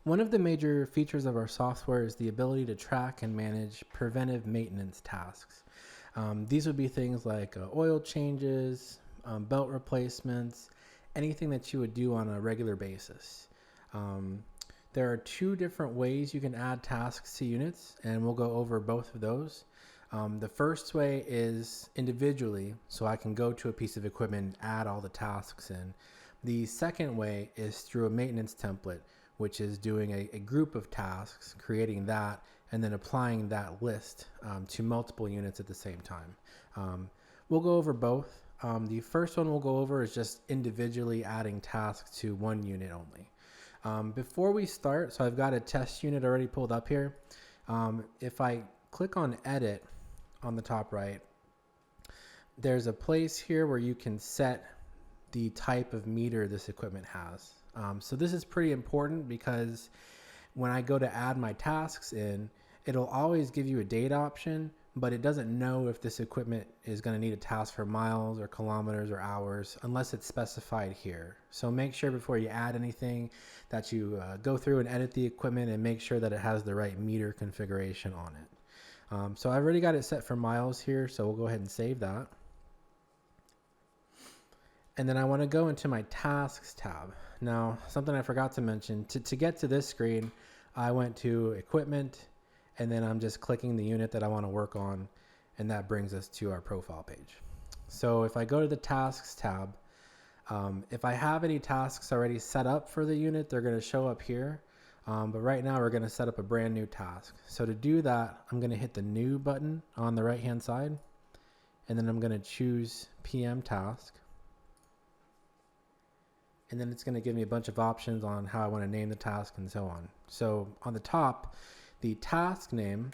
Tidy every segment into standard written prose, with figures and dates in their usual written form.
One of the major features of our software is the ability to track and manage preventive maintenance tasks. These would be things like oil changes, belt replacements, anything that you would do on a regular basis. Um, there are two different ways you can add tasks to units, and we'll go over both of those. The first way is individually, so I can go to a piece of equipment and add all the tasks in. The second way is through a maintenance template, which is doing a group of tasks, creating that, and then applying that list to multiple units at the same time. We'll go over both. The first one we'll go over is just individually adding tasks to one unit only. Before we start, so I've got a test unit already pulled up here. If I click on edit on the top right, there's a place here where you can set the type of meter this equipment has. So this is pretty important because when I go to add my tasks in, it'll always give you a date option, but it doesn't know if this equipment is going to need a task for miles or kilometers or hours unless it's specified here. So make sure before you add anything that you go through and edit the equipment and make sure that it has the right meter configuration on it. So I've already got it set for miles here, so we'll go ahead and save that. And then I want to go into my tasks tab. Now, something I forgot to mention, to get to this screen, I went to equipment, and then I'm just clicking the unit that I want to work on, and that brings us to our profile page. So if I go to the tasks tab, if I have any tasks already set up for the unit, they're going to show up here. But right now we're going to set up a brand new task. So to do that, I'm going to hit the new button on the right hand side, and then I'm going to choose PM task. And then it's going to give me a bunch of options on how I want to name the task and so on. So on the top, the task name,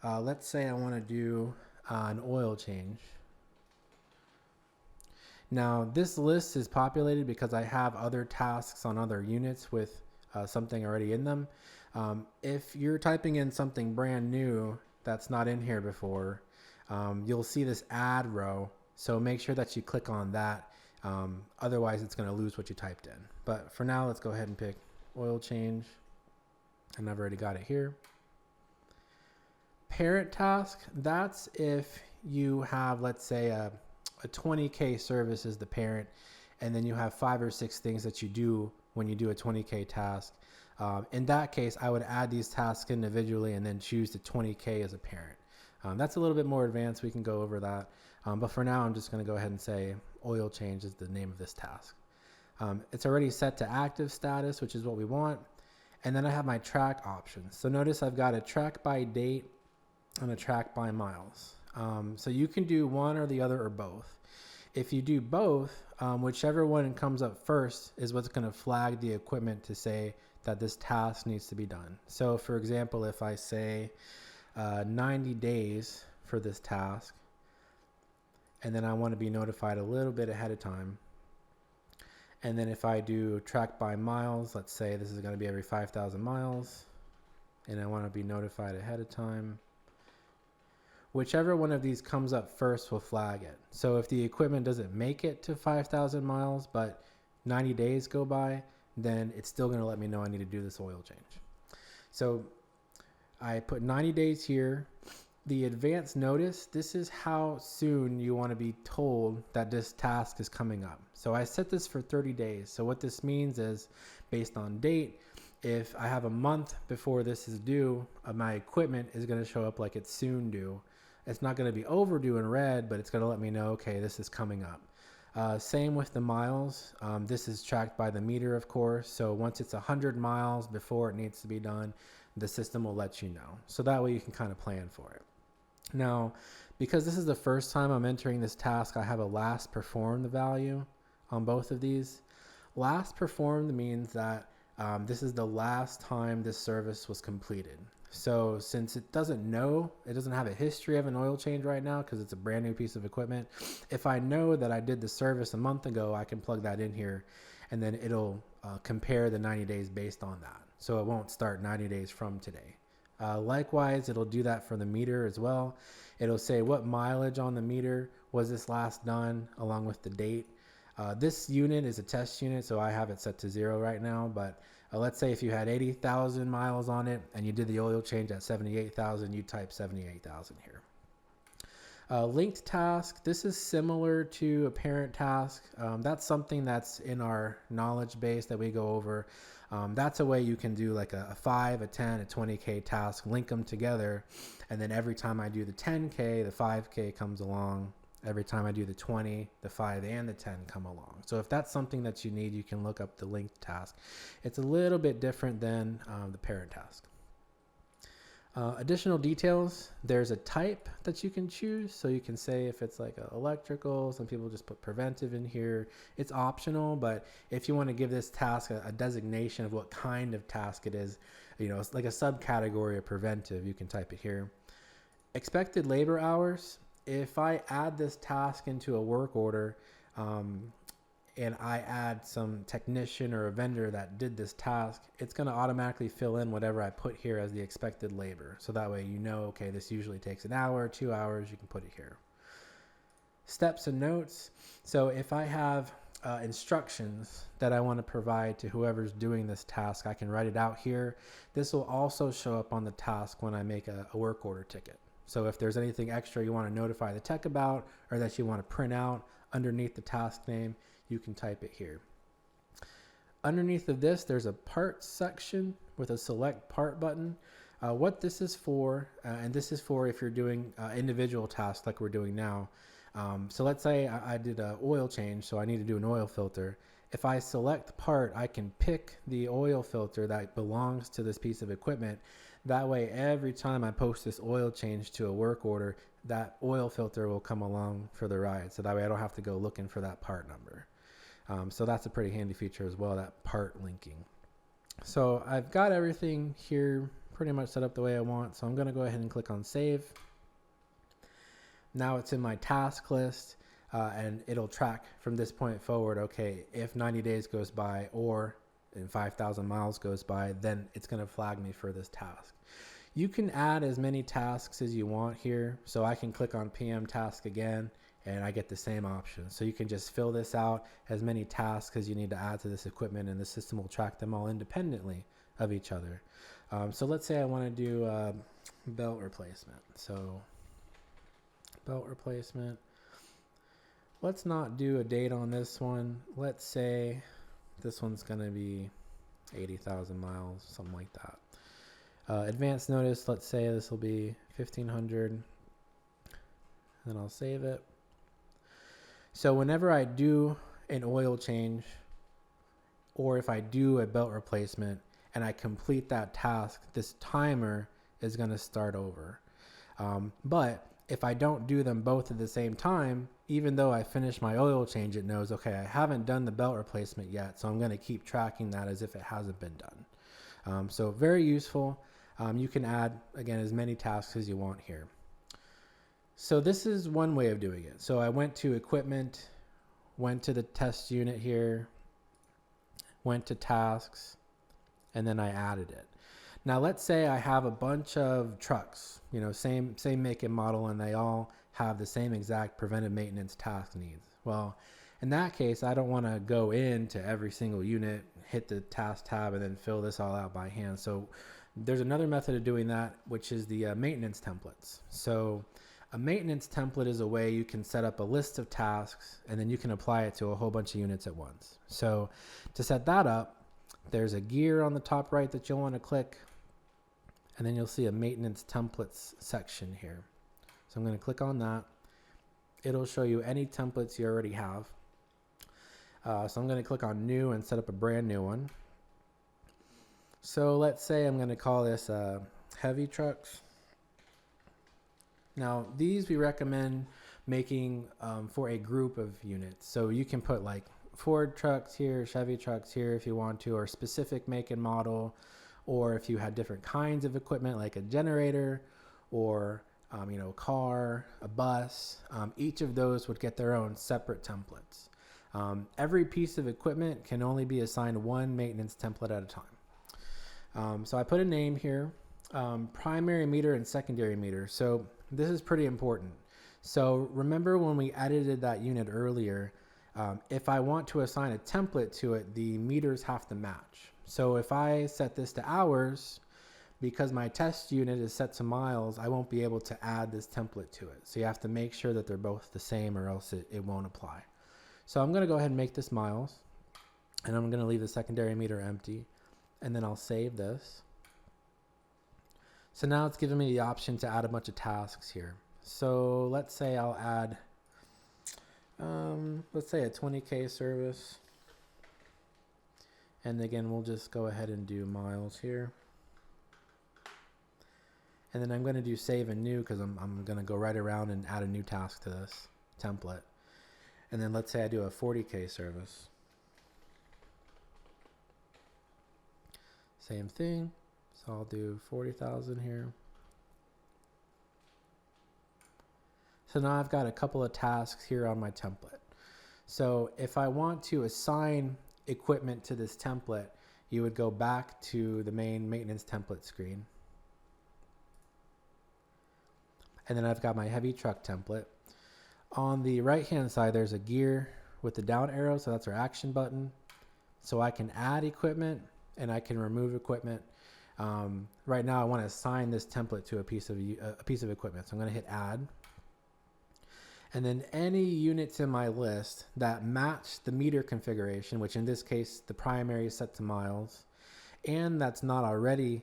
let's say I want to do an oil change. Now this list is populated because I have other tasks on other units with something already in them. If you're typing in something brand new that's not in here before, you'll see this add row. So make sure that you click on that. Otherwise it's going to lose what you typed in. But for now, let's go ahead and pick oil change, and I've already got it here. Parent task, that's if you have, let's say a 20K service is the parent, and then you have 5 or 6 things that you do when you do a 20K task. In that case, I would add these tasks individually and then choose the 20K as a parent. That's a little bit more advanced. We can go over that. But for now, I'm just going to go ahead and say oil change is the name of this task. It's already set to active status, which is what we want. And then I have my track options. So notice I've got a track by date and a track by miles. So you can do one or the other or both. If you do both, whichever one comes up first is what's going to flag the equipment to say that this task needs to be done. So for example, if I say 90 days for this task, and then I want to be notified a little bit ahead of time. And then if I do track by miles, let's say this is going to be every 5,000 miles, and I want to be notified ahead of time. Whichever one of these comes up first will flag it. So if the equipment doesn't make it to 5,000 miles, but 90 days go by, then it's still going to let me know I need to do this oil change. So I put 90 days here. The advance notice, this is how soon you want to be told that this task is coming up. So I set this for 30 days. So what this means is, based on date, if I have a month before this is due, my equipment is going to show up like it's soon due. It's not going to be overdue in red, but it's going to let me know, okay, this is coming up. Same with the miles. This is tracked by the meter, of course. So once it's 100 miles before it needs to be done, the system will let you know. So that way you can kind of plan for it. Now, because this is the first time I'm entering this task, I have a last performed value on both of these. Last performed means that this is the last time this service was completed. So since it doesn't have a history of an oil change right now because it's a brand new piece of equipment, if I know that I did the service a month ago, I can plug that in here, and then it'll compare the 90 days based on that. So it won't start 90 days from today. Likewise, it'll do that for the meter as well. It'll say what mileage on the meter was this last done along with the date. This unit is a test unit, so I have it set to 0 right now, but let's say if you had 80,000 miles on it and you did the oil change at 78,000, you type 78,000 here. Linked task, this is similar to a parent task. That's something that's in our knowledge base that we go over. That's a way you can do like a 5, a 10, a 20K task, link them together, and then every time I do the 10K, the 5K comes along. Every time I do the 20, the 5 and the 10 come along. So if that's something that you need, you can look up the linked task. It's a little bit different than the parent task. Additional details, there's a type that you can choose. So you can say if it's like electrical, some people just put preventive in here. It's optional, but if you want to give this task a designation of what kind of task it is, you know, it's like a subcategory of preventive, you can type it here. Expected labor hours, if I add this task into a work order, and I add some technician or a vendor that did this task, it's going to automatically fill in whatever I put here as the expected labor. So that way you know, okay, this usually takes an hour, 2 hours, you can put it here. Steps and notes. So if I have instructions that I want to provide to whoever's doing this task, I can write it out here. This will also show up on the task when I make a work order ticket. So if there's anything extra you want to notify the tech about or that you want to print out underneath the task name, you can type it here. Underneath of this, there's a parts section with a select part button. What this is for, and this is for if you're doing individual tasks like we're doing now. So let's say I did an oil change, so I need to do an oil filter. If I select part, I can pick the oil filter that belongs to this piece of equipment. That way, every time I post this oil change to a work order, that oil filter will come along for the ride. So that way I don't have to go looking for that part number. So that's a pretty handy feature as well, that part linking. So I've got everything here pretty much set up the way I want. So I'm going to go ahead and click on save. Now it's in my task list, and it'll track from this point forward. Okay, if 90 days goes by or and 5,000 miles goes by, then it's going to flag me for this task. You can add as many tasks as you want here. So I can click on PM task again and I get the same option. So you can just fill this out as many tasks as you need to add to this equipment, and the system will track them all independently of each other. So let's say I want to do belt replacement. So belt replacement. Let's not do a date on this one. Let's say this one's going to be 80,000 miles, something like that. Advance notice, let's say this will be 1,500. Then I'll save it. So whenever I do an oil change, or if I do a belt replacement and I complete that task, this timer is going to start over. But if I don't do them both at the same time, even though I finish my oil change, it knows, okay, I haven't done the belt replacement yet, so I'm going to keep tracking that as if it hasn't been done. So very useful. You can add, again, as many tasks as you want here. So this is one way of doing it. So I went to equipment, went to the test unit here, went to tasks, and then I added it. Now let's say I have a bunch of trucks, you know, same make and model, and they all have the same exact preventive maintenance task needs. Well, in that case, I don't want to go into every single unit, hit the task tab, and then fill this all out by hand. So there's another method of doing that, which is the maintenance templates. So a maintenance template is a way you can set up a list of tasks, and then you can apply it to a whole bunch of units at once. So to set that up, there's a gear on the top right that you'll want to click, and then you'll see a maintenance templates section here. So I'm going to click on that. It'll show you any templates you already have. So I'm going to click on new and set up a brand new one. So let's say I'm going to call this heavy trucks. Now these we recommend making for a group of units. So you can put like Ford trucks here, Chevy trucks here if you want to, or specific make and model, or if you had different kinds of equipment like a generator or you know, a car, a bus, each of those would get their own separate templates. Every piece of equipment can only be assigned one maintenance template at a time. So I put a name here, primary meter and secondary meter. So this is pretty important. So remember when we edited that unit earlier, If I want to assign a template to it, the meters have to match. So if I set this to hours, because my test unit is set to miles, I won't be able to add this template to it. So you have to make sure that they're both the same or else it won't apply. So I'm going to go ahead and make this miles, and I'm going to leave the secondary meter empty, and then I'll save this. So now it's giving me the option to add a bunch of tasks here. So let's say I'll add, let's say a 20K service. And again, we'll just go ahead and do miles here. And then I'm going to do save and new because I'm going to go right around and add a new task to this template. And then let's say I do a 40K service. Same thing. So I'll do 40,000 here. So now I've got a couple of tasks here on my template. So if I want to assign equipment to this template, you would go back to the main maintenance template screen. And then I've got my heavy truck template. On the right hand side, there's a gear with the down arrow. So that's our action button. So I can add equipment and I can remove equipment. Right now I want to assign this template to a piece of equipment. So I'm going to hit add. And then any units in my list that match the meter configuration, which in this case, the primary is set to miles, and that's not already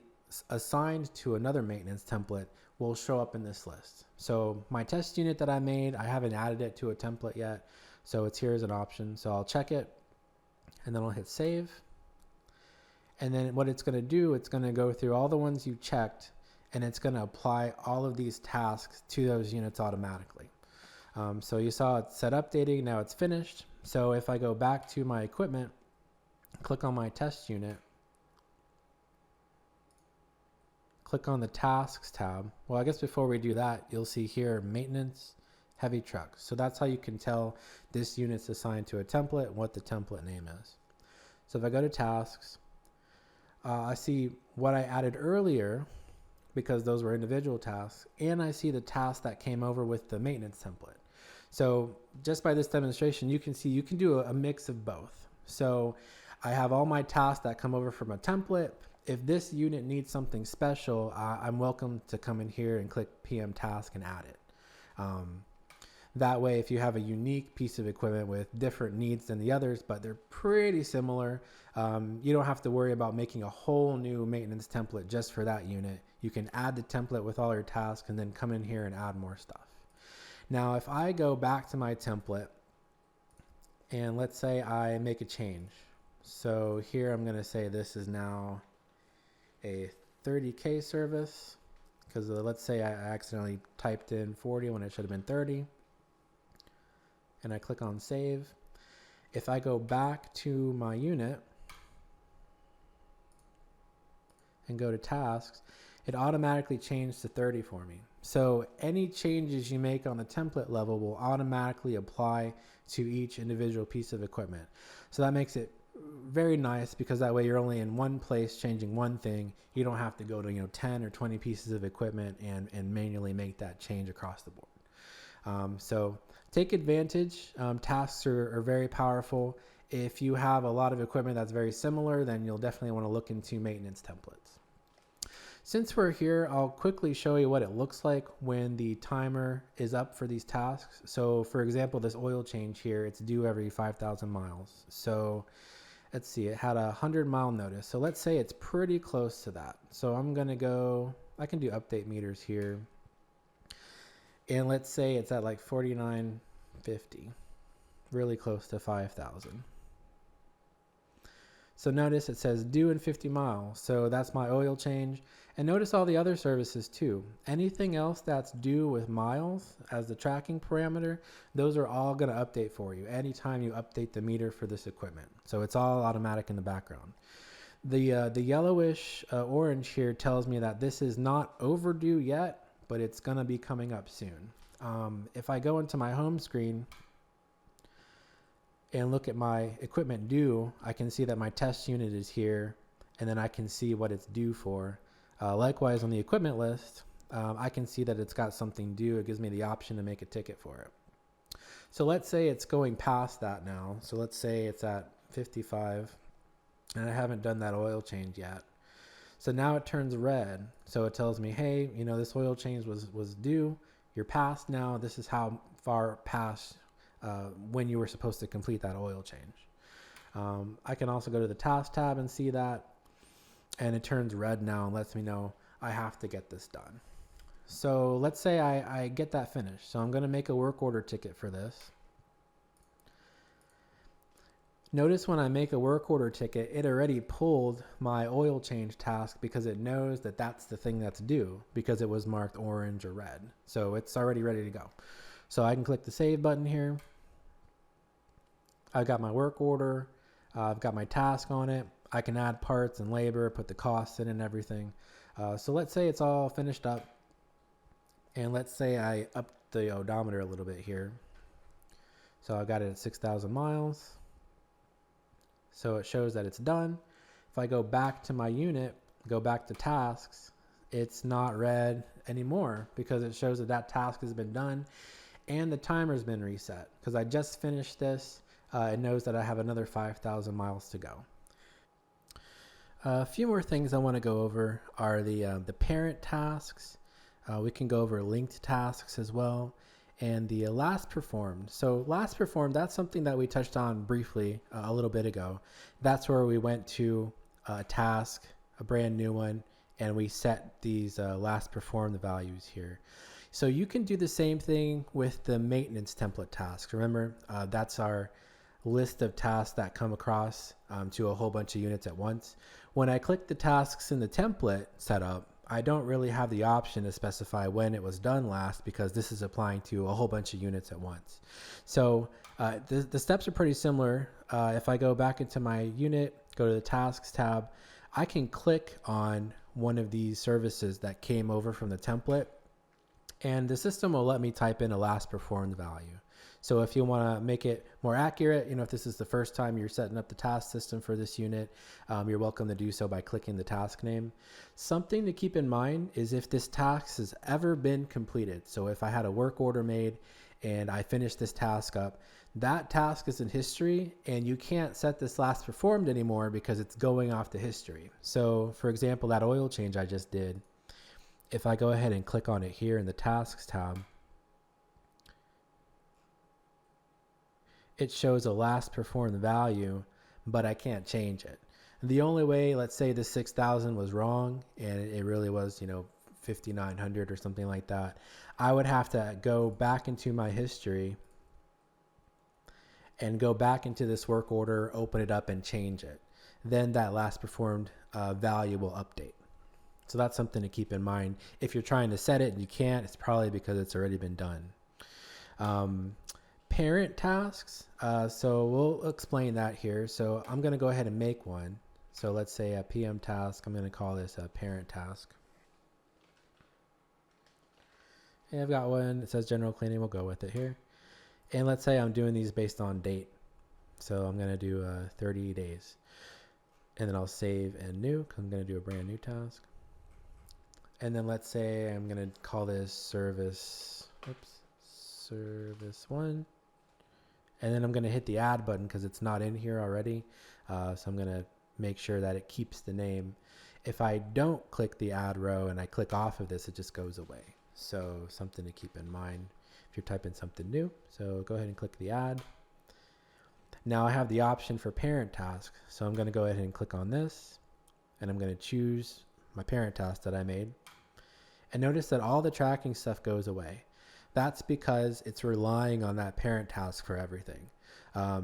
assigned to another maintenance template, will show up in this list. So my test unit that I made, I haven't added it to a template yet. So it's here as an option. So I'll check it and then I'll hit save. And then what it's going to do, it's going to go through all the ones you checked and it's going to apply all of these tasks to those units automatically. So you saw it said updating, now it's finished. So if I go back to my equipment, click on my test unit, click on the tasks tab. Well, I guess before we do that, you'll see here maintenance, heavy truck. So that's how you can tell this unit's assigned to a template and what the template name is. So if I go to tasks, I see what I added earlier because those were individual tasks, and I see the task that came over with the maintenance template. So just by this demonstration, you can see you can do a mix of both. So I have all my tasks that come over from a template. If this unit needs something special, I'm welcome to come in here and click PM task and add it. That way, if you have a unique piece of equipment with different needs than the others, but they're pretty similar, you don't have to worry about making a whole new maintenance template just for that unit. You can add the template with all your tasks and then come in here and add more stuff. Now, if I go back to my template and let's say I make a change. So here I'm going to say this is now a 30K service because let's say I accidentally typed in 40 when it should have been 30. And I click on save. If I go back to my unit and go to tasks, it automatically changed to 30 for me. So any changes you make on the template level will automatically apply to each individual piece of equipment. So that makes it very nice because that way you're only in one place changing one thing. You don't have to go to 10 or 20 pieces of equipment and manually make that change across the board. So take advantage. Tasks are very powerful. If you have a lot of equipment that's very similar, then you'll definitely want to look into maintenance templates. Since we're here, I'll quickly show you what it looks like when the timer is up for these tasks. So for example, this oil change here, it's due every 5,000 miles. So let's see, it had a 100-mile notice. So let's say it's pretty close to that. So I'm going to go, I can do update meters here. And let's say it's at like 4950, really close to 5,000. So notice it says due in 50 miles. So that's my oil change. And notice all the other services too. Anything else that's due with miles as the tracking parameter, those are all going to update for you anytime you update the meter for this equipment. So it's all automatic in the background. The yellowish orange here tells me that this is not overdue yet, but it's going to be coming up soon. If I go into my home screen and look at my equipment due, I can see that my test unit is here, and then I can see what it's due for. Likewise, on the equipment list, I can see that it's got something due. It gives me the option to make a ticket for it. So let's say it's going past that now. So let's say it's at 55 and I haven't done that oil change yet. So now it turns red. So it tells me, hey, this oil change was due. You're past now. This is how far past when you were supposed to complete that oil change. I can also go to the task tab and see that. And it turns red now and lets me know I have to get this done. So let's say I get that finished. So I'm going to make a work order ticket for this. Notice when I make a work order ticket, it already pulled my oil change task because it knows that that's the thing that's due because it was marked orange or red. So it's already ready to go. So I can click the save button here. I've got my work order. I've got my task on it. I can add parts and labor, put the costs in and everything. So let's say it's all finished up. And let's say I up the odometer a little bit here. So I got it at 6,000 miles. So it shows that it's done. If I go back to my unit, go back to tasks, it's not red anymore because it shows that that task has been done and the timer's been reset. Because I just finished this, it knows that I have another 5,000 miles to go. A few more things I want to go over are the parent tasks. We can go over linked tasks as well. And the last performed. So last performed, that's something that we touched on briefly a little bit ago. That's where we went to a task, a brand new one, and we set these last performed values here. So you can do the same thing with the maintenance template tasks. Remember, that's our list of tasks that come across to a whole bunch of units at once. When I click the tasks in the template setup, I don't really have the option to specify when it was done last because this is applying to a whole bunch of units at once. So the steps are pretty similar. If I go back into my unit, go to the tasks tab, I can click on one of these services that came over from the template and the system will let me type in a last performed value. So if you want to make it more accurate, if this is the first time you're setting up the task system for this unit, you're welcome to do so by clicking the task name. Something to keep in mind is if this task has ever been completed. So if I had a work order made and I finished this task up, that task is in history and you can't set this last performed anymore because it's going off the history. So for example, that oil change I just did, if I go ahead and click on it here in the tasks tab, it shows a last performed value, but I can't change it. The only way, let's say the 6,000 was wrong and it really was, 5,900 or something like that, I would have to go back into my history and go back into this work order, open it up and change it. Then that last performed value will update. So that's something to keep in mind. If you're trying to set it and you can't, it's probably because it's already been done. Parent tasks. So we'll explain that here. So I'm going to go ahead and make one. So let's say a PM task. I'm going to call this a parent task. And I've got one. It says general cleaning. We'll go with it here. And let's say I'm doing these based on date. So I'm going to do 30 days. And then I'll save and new because I'm going to do a brand new task. And then let's say I'm going to call this service 1. And then I'm going to hit the add button because it's not in here already. So I'm going to make sure that it keeps the name. If I don't click the add row and I click off of this, it just goes away. So something to keep in mind if you're typing something new. So go ahead and click the add. Now I have the option for parent task. So I'm going to go ahead and click on this and I'm going to choose my parent task that I made. And notice that all the tracking stuff goes away. That's because it's relying on that parent task for everything.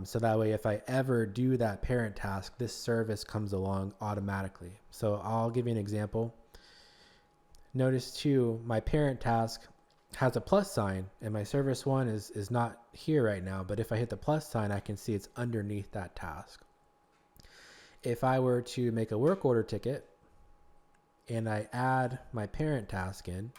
So that way, if I ever do that parent task, this service comes along automatically. So I'll give you an example. Notice too, my parent task has a plus sign and my service 1 is not here right now. But if I hit the plus sign, I can see it's underneath that task. If I were to make a work order ticket and I add my parent task in,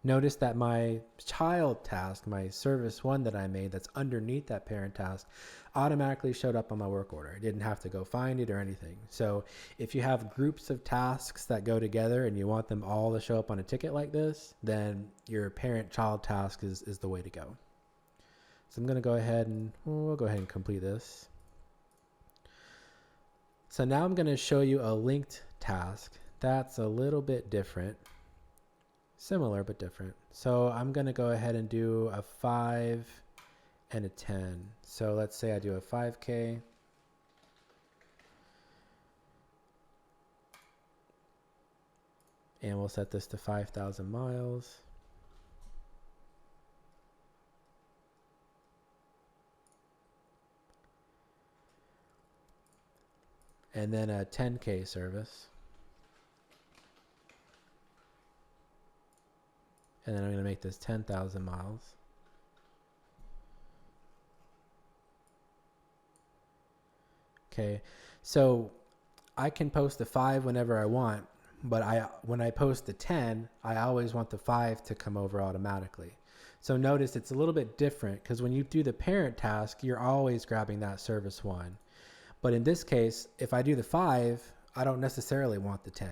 Notice that my child task, my service one that I made that's underneath that parent task, automatically showed up on my work order. I didn't have to go find it or anything. So if you have groups of tasks that go together and you want them all to show up on a ticket like this, then your parent-child task is the way to go. So I'm going to go ahead and we'll go ahead and complete this. So now I'm going to show you a linked task that's a little bit different. Similar but different. So I'm going to go ahead and do a 5 and a 10. So let's say I do a 5K. And we'll set this to 5,000 miles. And then a 10K service. And then I'm going to make this 10,000 miles. Okay, so I can post the 5 whenever I want, but when I post the 10, I always want the 5 to come over automatically. So notice it's a little bit different because when you do the parent task, you're always grabbing that service 1. But in this case, if I do the 5, I don't necessarily want the 10.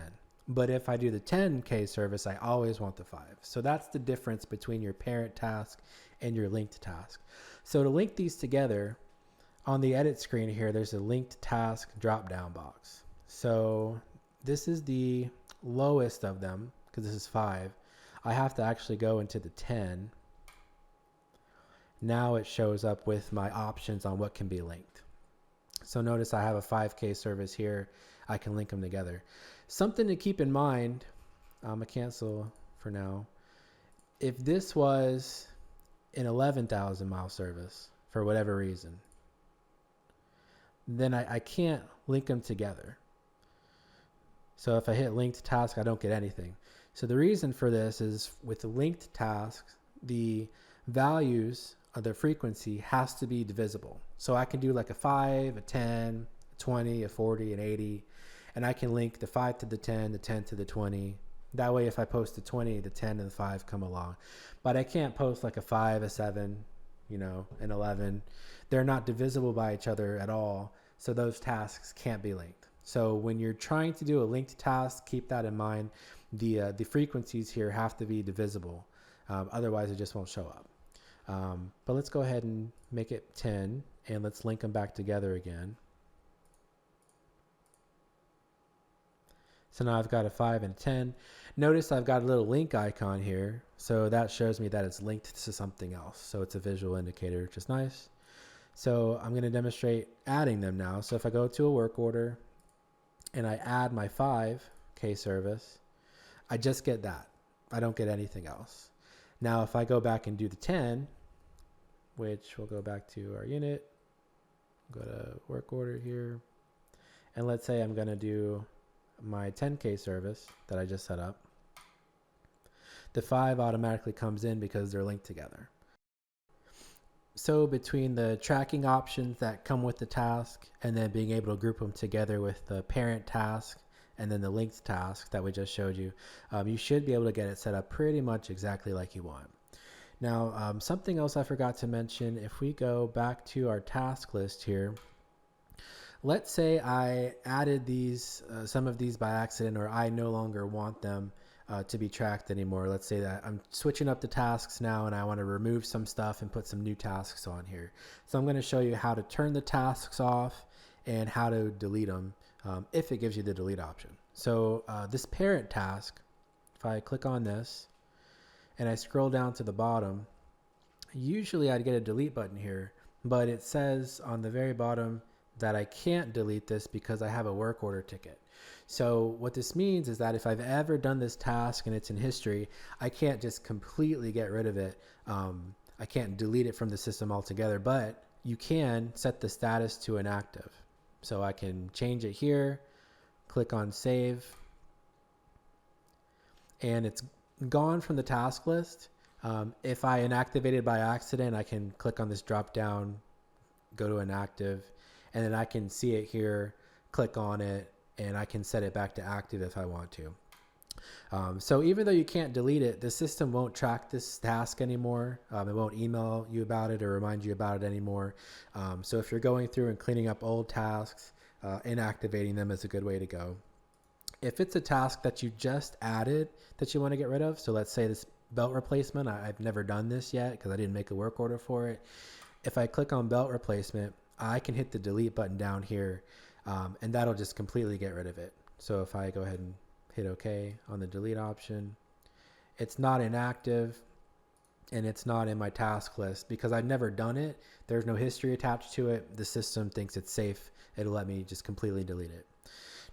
But if I do the 10K service, I always want the 5. So that's the difference between your parent task and your linked task. So to link these together, on the edit screen here, there's a linked task drop-down box. So this is the lowest of them because this is 5. I have to actually go into the 10. Now it shows up with my options on what can be linked. So notice I have a 5K service here. I can link them together. Something to keep in mind, I'm going to cancel for now. If this was an 11,000 mile service for whatever reason, then I can't link them together. So if I hit linked task, I don't get anything. So the reason for this is with the linked tasks, the values of the frequency has to be divisible. So I can do like a 5, a 10, a 20, a 40, an 80. And I can link the 5 to the 10 to the 20. That way, if I post the 20, the 10 and the 5 come along. But I can't post like a 5, a 7, an 11. They're not divisible by each other at all. So those tasks can't be linked. So when you're trying to do a linked task, keep that in mind. The frequencies here have to be divisible. Otherwise, it just won't show up. But let's go ahead and make it 10. And let's link them back together again. So now I've got a 5 and a 10. Notice I've got a little link icon here. So that shows me that it's linked to something else. So it's a visual indicator, which is nice. So I'm going to demonstrate adding them now. So if I go to a work order and I add my 5K service, I just get that. I don't get anything else. Now, if I go back and do the 10, which we'll go back to our unit, go to work order here. And let's say I'm going to do my 10K service that I just set up. The 5 automatically comes in because they're linked together. So between the tracking options that come with the task and then being able to group them together with the parent task and then the linked task that we just showed you, you should be able to get it set up pretty much exactly like you want. Now, something else I forgot to mention, if we go back to our task list here, let's say I added these, some of these by accident, or I no longer want them to be tracked anymore. Let's say that I'm switching up the tasks now and I want to remove some stuff and put some new tasks on here. So I'm going to show you how to turn the tasks off and how to delete them if it gives you the delete option. So this parent task, if I click on this and I scroll down to the bottom, usually I'd get a delete button here, but it says on the very bottom that I can't delete this because I have a work order ticket. So what this means is that if I've ever done this task and it's in history, I can't just completely get rid of it. I can't delete it from the system altogether, but you can set the status to inactive. So I can change it here, click on save, and it's gone from the task list. If I inactivate it by accident, I can click on this drop down, go to inactive, and then I can see it here, click on it, and I can set it back to active if I want to. So even though you can't delete it, the system won't track this task anymore. It won't email you about it or remind you about it anymore. So if you're going through and cleaning up old tasks, inactivating them is a good way to go. If it's a task that you just added that you want to get rid of, so let's say this belt replacement, I've never done this yet because I didn't make a work order for it. If I click on belt replacement, I can hit the delete button down here, and that'll just completely get rid of it. So if I go ahead and hit OK on the delete option, it's not inactive and it's not in my task list because I've never done it. There's no history attached to it. The system thinks it's safe. It'll let me just completely delete it.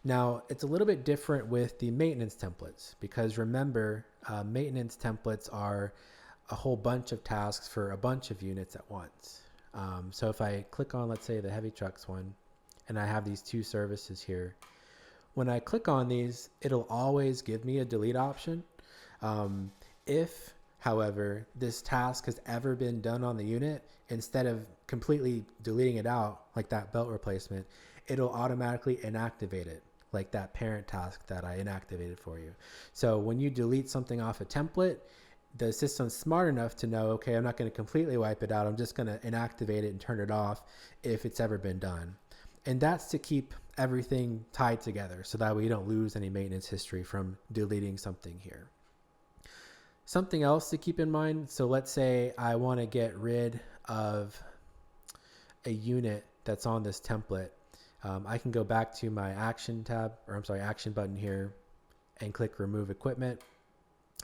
Now, it's a little bit different with the maintenance templates because remember, maintenance templates are a whole bunch of tasks for a bunch of units at once. So if I click on, let's say, the heavy trucks one, and I have these two services here, when I click on these, it'll always give me a delete option. If, however, this task has ever been done on the unit, instead of completely deleting it out, like that belt replacement, it'll automatically inactivate it, like that parent task that I inactivated for you. So when you delete something off a template, the system's smart enough to know, okay, I'm not going to completely wipe it out. I'm just going to inactivate it and turn it off if it's ever been done. And that's to keep everything tied together so that way you don't lose any maintenance history from deleting something here. Something else to keep in mind, so let's say I want to get rid of a unit that's on this template. I can go back to my action button here and click remove equipment.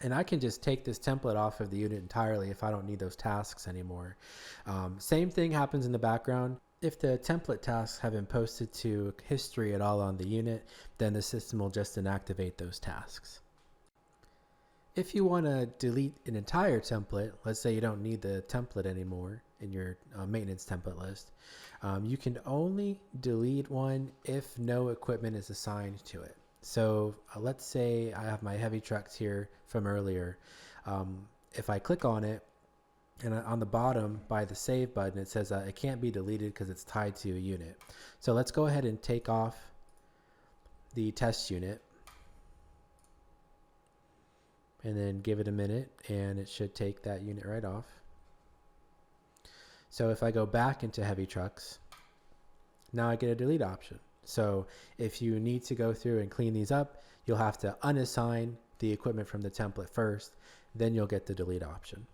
And I can just take this template off of the unit entirely if I don't need those tasks anymore. Same thing happens in the background. If the template tasks have been posted to history at all on the unit, then the system will just inactivate those tasks. If you want to delete an entire template, let's say you don't need the template anymore in your maintenance template list, you can only delete one if no equipment is assigned to it. So let's say I have my heavy trucks here from earlier. If I click on it, and on the bottom by the save button, it says it can't be deleted because it's tied to a unit. So let's go ahead and take off the test unit and then give it a minute and it should take that unit right off. So if I go back into heavy trucks, now I get a delete option. So if you need to go through and clean these up, you'll have to unassign the equipment from the template first, then you'll get the delete option.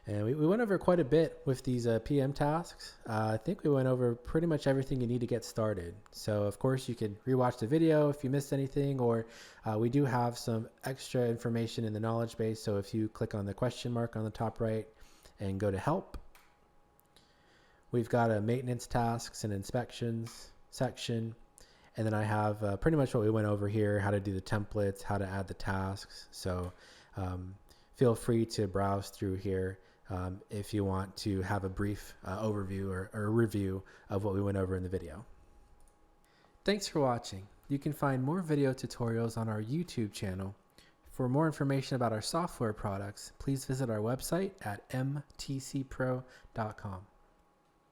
And we went over quite a bit with these PM tasks. I think we went over pretty much everything you need to get started. So of course you can rewatch the video if you missed anything, or we do have some extra information in the knowledge base. So if you click on the question mark on the top right and go to help, we've got a maintenance tasks and inspections section. And then I have pretty much what we went over here, how to do the templates, how to add the tasks. So feel free to browse through here if you want to have a brief overview or review of what we went over in the video. Thanks for watching. You can find more video tutorials on our YouTube channel. For more information about our software products, please visit our website at mtcpro.com.